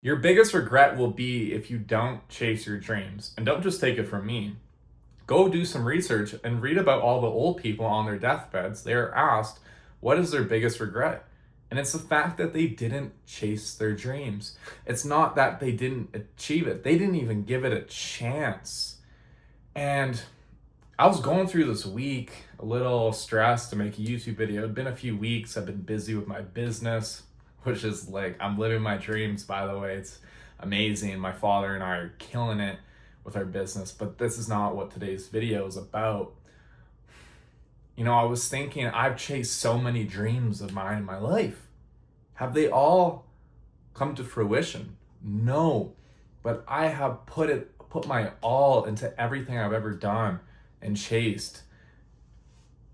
Your biggest regret will be if you don't chase your dreams. And don't just take it from me. Go do some research and read about all the old people on their deathbeds. They are asked, what is their biggest regret? And it's the fact that they didn't chase their dreams. It's not that they didn't achieve it, they didn't even give it a chance. And I was going through this week, a little stressed to make a YouTube video. It'd been a few weeks. I've been busy with my business, which is like, I'm living my dreams, by the way. It's amazing. My father and I are killing it with our business, but this is not what today's video is about. I was thinking, I've chased so many dreams of mine in my life. Have they all come to fruition? No, but I have put my all into everything I've ever done and chased.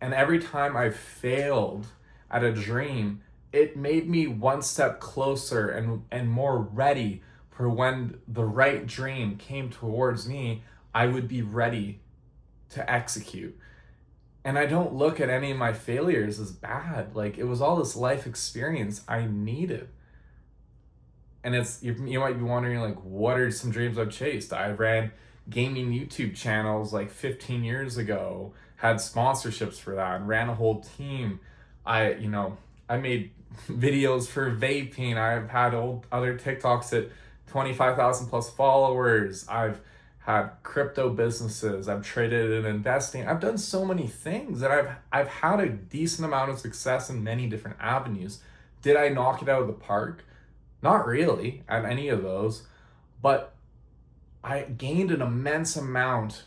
And every time I failed at a dream, it made me one step closer and more ready for when the right dream came towards me, I would be ready to execute. And I don't look at any of my failures as bad. Like, it was all this life experience I needed. And you might be wondering, like, what are some dreams I've chased? I ran gaming YouTube channels like 15 years ago, had sponsorships for that, and ran a whole team. I made videos for vaping. I've had other TikToks at 25,000 plus followers. I've had crypto businesses. I've traded and investing. I've done so many things that I've had a decent amount of success in many different avenues. Did I knock it out of the park? Not really at any of those, but I gained an immense amount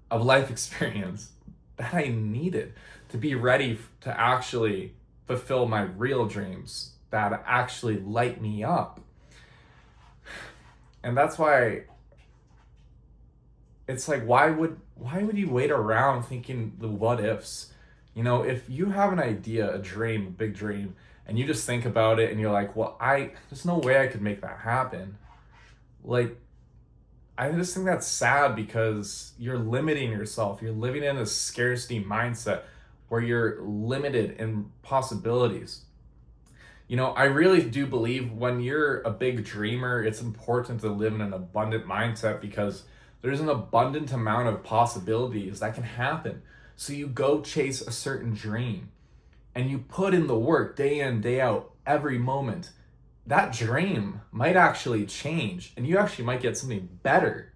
of life experience that I needed to be ready to actually fulfill my real dreams that actually light me up. And that's why it's like, why would you wait around thinking the what ifs? If you have an idea, a dream, a big dream, and you just think about it and you're like, well, there's no way I could make that happen. Like, I just think that's sad because you're limiting yourself. You're living in a scarcity mindset where you're limited in possibilities. I really do believe when you're a big dreamer, it's important to live in an abundant mindset because there's an abundant amount of possibilities that can happen. So you go chase a certain dream and you put in the work day in, day out, every moment. That dream might actually change and you actually might get something better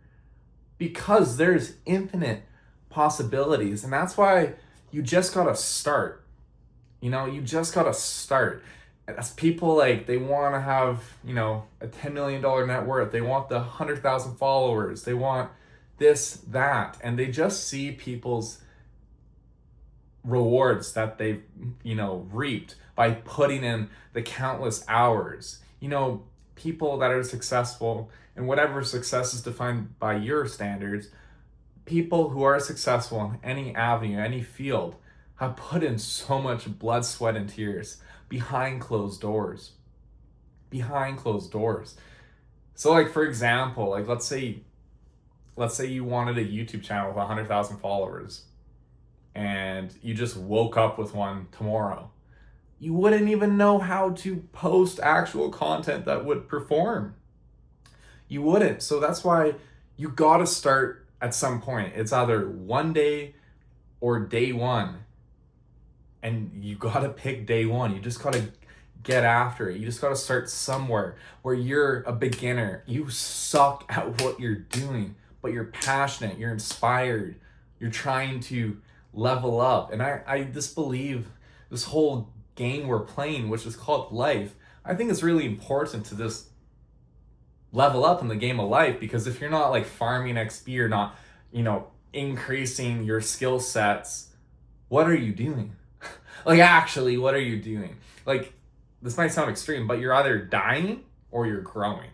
because there's infinite possibilities. And that's why you just gotta start. You just gotta start. As people, like, they want to have, a $10 million net worth. They want the 100,000 followers. They want this, that. And they just see people's rewards that they've, reaped by putting in the countless hours. People that are successful, and whatever success is defined by your standards, people who are successful in any avenue, any field, have put in so much blood, sweat, and tears behind closed doors. Behind closed doors. So, like, for example, like, let's say you wanted a YouTube channel with 100,000 followers and you just woke up with one tomorrow. You wouldn't even know how to post actual content that would perform. You wouldn't. So that's why you got to start at some point. It's either one day or day one. And you got to pick day one. You just got to get after it. You just got to start somewhere where you're a beginner. You suck at what you're doing, but you're passionate, you're inspired, you're trying to level up. And I just believe this whole game we're playing, which is called life, I think it's really important to just level up in the game of life, because if you're not like farming XP, you're not, increasing your skill sets, what are you doing? Like, actually, what are you doing? Like, this might sound extreme, but you're either dying or you're growing.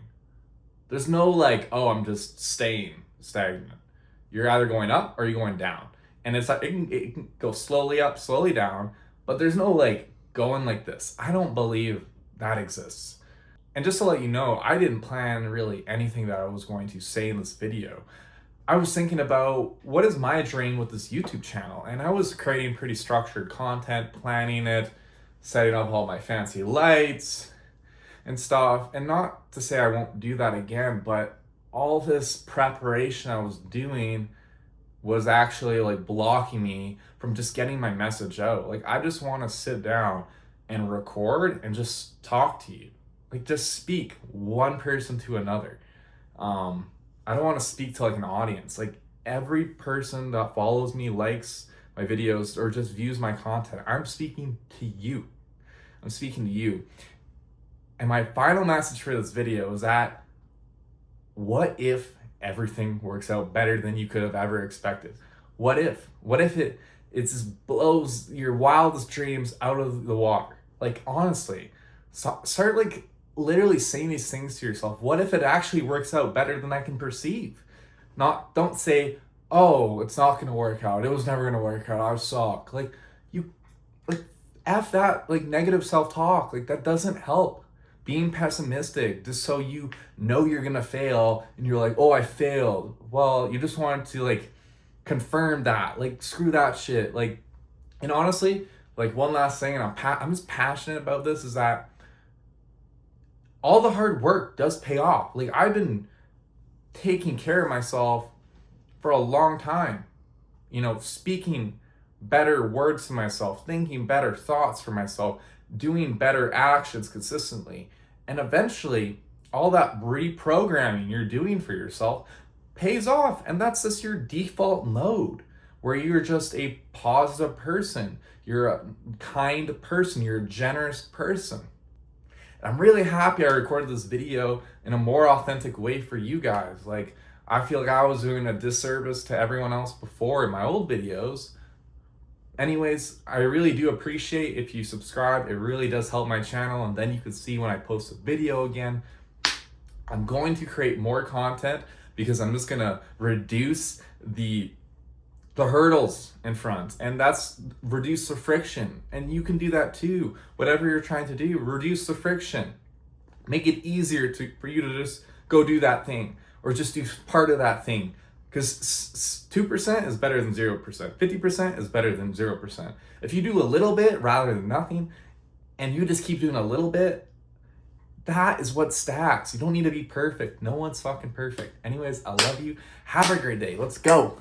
There's no like, oh, I'm just staying stagnant. You're either going up or you're going down. And it's like, it can go slowly up, slowly down, but there's no like going like this. I don't believe that exists. And just to let you know, I didn't plan really anything that I was going to say in this video. I was thinking about what is my dream with this YouTube channel, and I was creating pretty structured content, planning it, setting up all my fancy lights, and stuff. And not to say I won't do that again, but all this preparation I was doing was actually like blocking me from just getting my message out. Like, I just want to sit down and record and just talk to you. Like, just speak one person to another. I don't want to speak to like an audience. Like, every person that follows me, likes my videos, or just views my content, I'm speaking to you. I'm speaking to you. And my final message for this video is that, what if everything works out better than you could have ever expected? What if? What if it just blows your wildest dreams out of the water? Like, honestly, start like literally saying these things to yourself. What if it actually works out better than I can perceive? Don't say, oh, it's not gonna work out. It was never gonna work out. I suck. Like, F that, like, negative self-talk. Like, that doesn't help. Being pessimistic just so you know you're gonna fail and you're like, oh, I failed. Well, you just wanted to like confirm that. Like, screw that shit. Like, and honestly, like, one last thing, and I'm just passionate about this, is that all the hard work does pay off. Like, I've been taking care of myself for a long time. You know, speaking better words to myself, thinking better thoughts for myself, doing better actions consistently. And eventually, all that reprogramming you're doing for yourself pays off. And that's just your default mode, where you're just a positive person. You're a kind person. You're a generous person. I'm really happy I recorded this video in a more authentic way for you guys. Like, I feel like I was doing a disservice to everyone else before in my old videos. Anyways, I really do appreciate if you subscribe. It really does help my channel, and then you can see when I post a video again. I'm going to create more content because I'm just gonna reduce the hurdles in front, and that's reduce the friction. And you can do that too. Whatever you're trying to do, reduce the friction. Make it easier for you to just go do that thing, or just do part of that thing. Because 2% is better than 0%. 50% is better than 0%. If you do a little bit rather than nothing, and you just keep doing a little bit, that is what stacks. You don't need to be perfect. No one's fucking perfect. Anyways, I love you. Have a great day. Let's go.